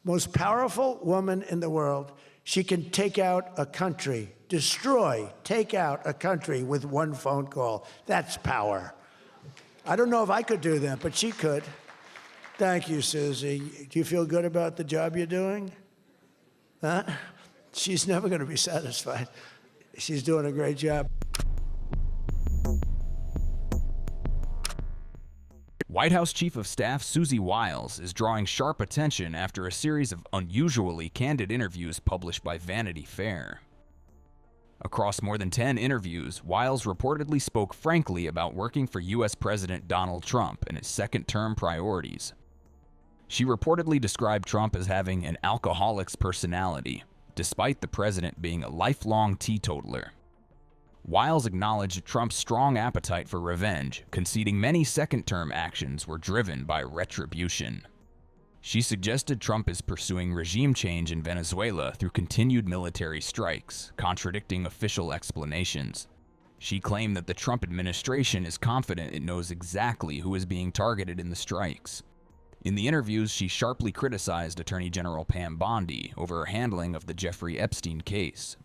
most powerful woman in the world. She can take out a country, destroy, take out a country with one phone call. That's power. I don't know if I could do that, but she could. Thank you, Susie. Do you feel good about the job you're doing? Huh? She's never going to be satisfied. She's doing a great job. White House Chief of Staff Susie Wiles is drawing sharp attention after a series of unusually candid interviews published by Vanity Fair. Across more than 10 interviews, Wiles reportedly spoke frankly about working for U.S. President Donald Trump and his second-term priorities. She reportedly described Trump as having an alcoholic's personality, despite the president being a lifelong teetotaler. Wiles acknowledged Trump's strong appetite for revenge, conceding many second-term actions were driven by retribution. She suggested Trump is pursuing regime change in Venezuela through continued military strikes, contradicting official explanations. She claimed that the Trump administration is confident it knows exactly who is being targeted in the strikes. In the interviews, she sharply criticized Attorney General Pam Bondi over her handling of the Jeffrey Epstein case.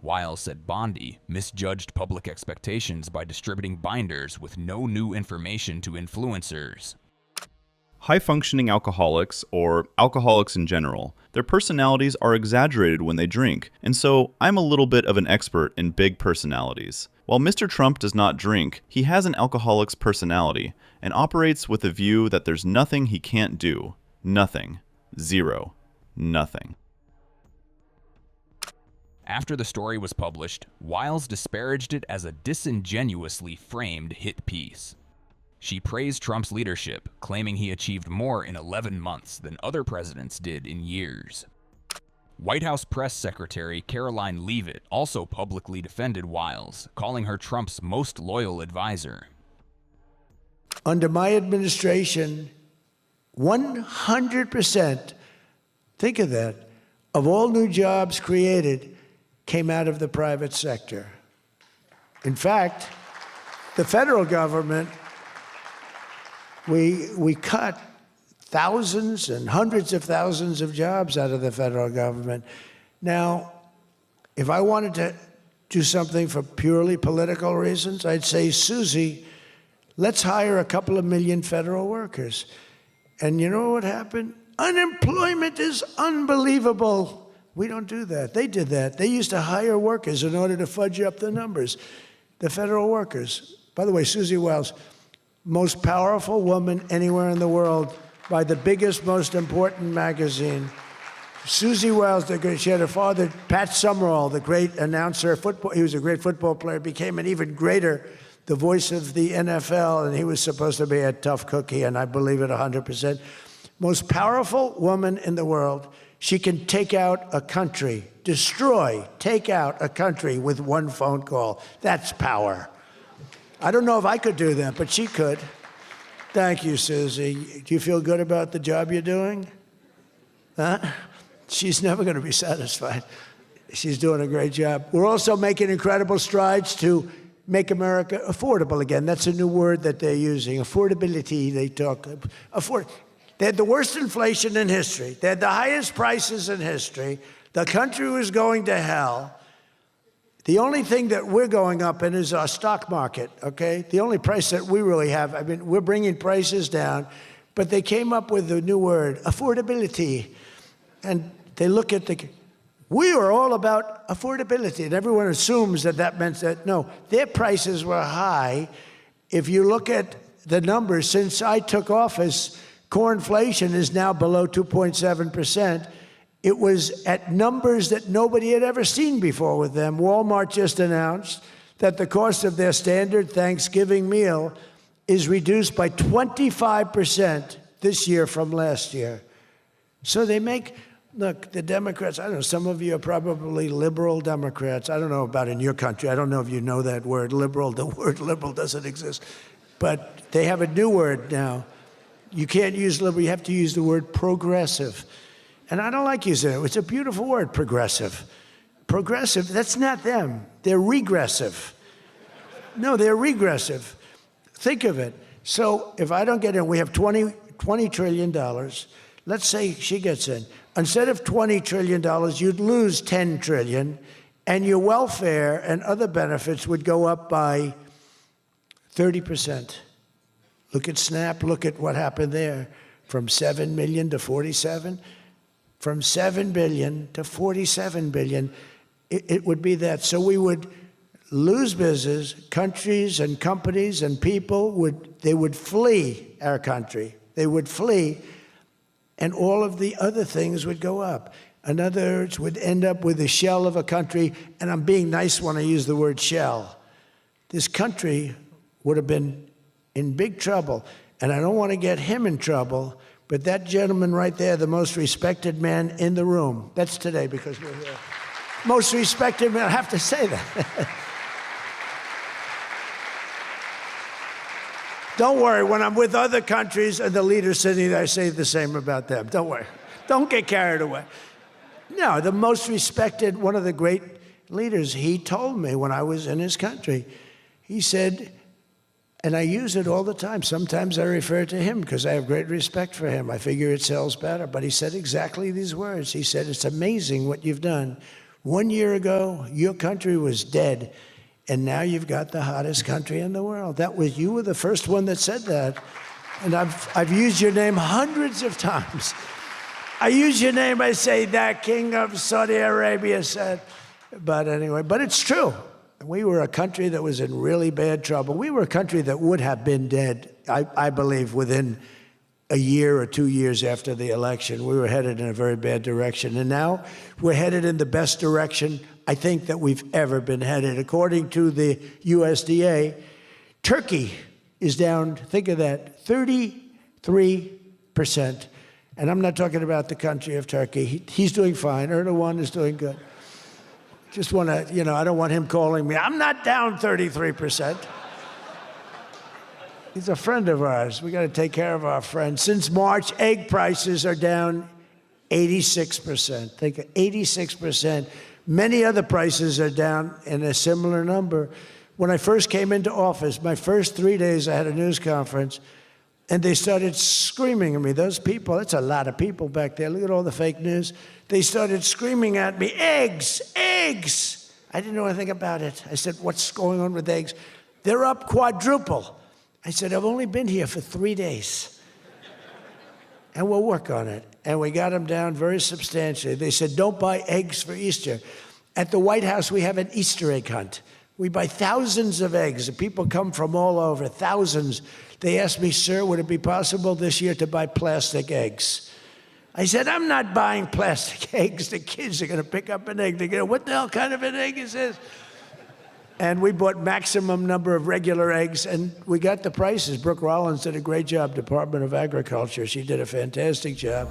Wiles said Bondi misjudged public expectations by distributing binders with no new information to influencers. High-functioning alcoholics, or alcoholics in general, their personalities are exaggerated when they drink, and so I'm a little bit of an expert in big personalities. While Mr. Trump does not drink, he has an alcoholic's personality, and operates with the view that there's nothing he can't do. Nothing. Zero. Nothing. After the story was published, Wiles disparaged it as a disingenuously framed hit piece. She praised Trump's leadership, claiming he achieved more in 11 months than other presidents did in years. White House Press Secretary Karoline Leavitt also publicly defended Wiles, calling her Trump's most loyal advisor. Under my administration, 100%, think of that, of all new jobs created came out of the private sector. In fact, the federal government, we cut thousands and hundreds of thousands of jobs out of the federal government. Now, if I wanted to do something for purely political reasons, I'd say, Susie, let's hire a couple of million federal workers. And you know what happened? Unemployment is unbelievable. We don't do that. They did that. They used to hire workers in order to fudge up the numbers. The federal workers. By the way, Susie Wiles, most powerful woman anywhere in the world by the biggest, most important magazine. Susie Wiles, she had a father, Pat Summerall, the great announcer, football. He was a great football player, became an even greater, the voice of the NFL, and he was supposed to be a tough cookie, and I believe it 100%. Most powerful woman in the world. She can take out a country, destroy, take out a country with one phone call. That's power. I don't know if I could do that, but she could. Thank you, Susie. Do you feel good about the job you're doing? Huh? She's never going to be satisfied. She's doing a great job. We're also making incredible strides to make America affordable again. That's a new word that they're using. Affordability, they talk. They had the worst inflation in history. They had the highest prices in history. The country was going to hell. The only thing that we're going up in is our stock market, okay? The only price that we really have, I mean, we're bringing prices down, but they came up with a new word, affordability. And they look at we are all about affordability, and everyone assumes that that meant that, no, their prices were high. If you look at the numbers, since I took office, core inflation is now below 2.7%. It was at numbers that nobody had ever seen before with them. Walmart just announced that the cost of their standard Thanksgiving meal is reduced by 25% this year from last year. So they make, look, the Democrats, I don't know, some of you are probably liberal Democrats. I don't know about in your country. I don't know if you know that word, liberal. The word liberal doesn't exist. But they have a new word now. You can't use liberal, you have to use the word progressive. And I don't like using it. It's a beautiful word, progressive. Progressive, that's not them. They're regressive. No, they're regressive. Think of it. So if I don't get in, we have $20 trillion. Let's say she gets in. instead of $20 trillion, you'd lose $10 trillion, and your welfare and other benefits would go up by 30%. Look at SNAP, look at what happened there. From 7 million to 47, from 7 billion to 47 billion, it would be that. So we would lose business, countries and companies and people would flee our country. They would flee, and all of the other things would go up. In other words, would end up with a shell of a country, and I'm being nice when I use the word shell. This country would have been in big trouble, and I don't want to get him in trouble, but that gentleman right there, the most respected man in the room, that's today because we're here. Most respected man, I have to say that. Don't worry, when I'm with other countries and the leaders sitting there, I say the same about them. Don't worry. Don't get carried away. No, the most respected, one of the great leaders, he told me when I was in his country, he said, and I use it all the time. Sometimes I refer to him because I have great respect for him. I figure it sells better. But he said exactly these words. He said, it's amazing what you've done. 1 year ago, your country was dead, and now you've got the hottest country in the world. You were the first one that said that. And I've used your name hundreds of times. I use your name, I say, that king of Saudi Arabia said. But anyway, but it's true. We were a country that was in really bad trouble. We were a country that would have been dead, I believe, within a year or 2 years after the election. We were headed in a very bad direction. And now we're headed in the best direction, I think, that we've ever been headed. According to the USDA, Turkey is down, think of that, 33%. And I'm not talking about the country of Turkey. He's doing fine. Erdogan is doing good. Just want to, I don't want him calling me. I'm not down 33%. He's a friend of ours. We got to take care of our friends. Since March, egg prices are down 86%. Think of 86%. Many other prices are down in a similar number. When I first came into office, my first 3 days, I had a news conference, and they started screaming at me. Those people, that's a lot of people back there. Look at all the fake news. They started screaming at me, eggs, eggs. I didn't know anything about it. I said, what's going on with eggs? They're up quadruple. I said, I've only been here for 3 days. And we'll work on it. And we got them down very substantially. They said, don't buy eggs for Easter. At the White House, we have an Easter egg hunt. We buy thousands of eggs. People come from all over, thousands. They asked me, sir, would it be possible this year to buy plastic eggs? I said, I'm not buying plastic eggs. The kids are going to pick up an egg. They're going to, what the hell kind of an egg is this? And we bought maximum number of regular eggs, and we got the prices. Brooke Rollins did a great job, Department of Agriculture. She did a fantastic job.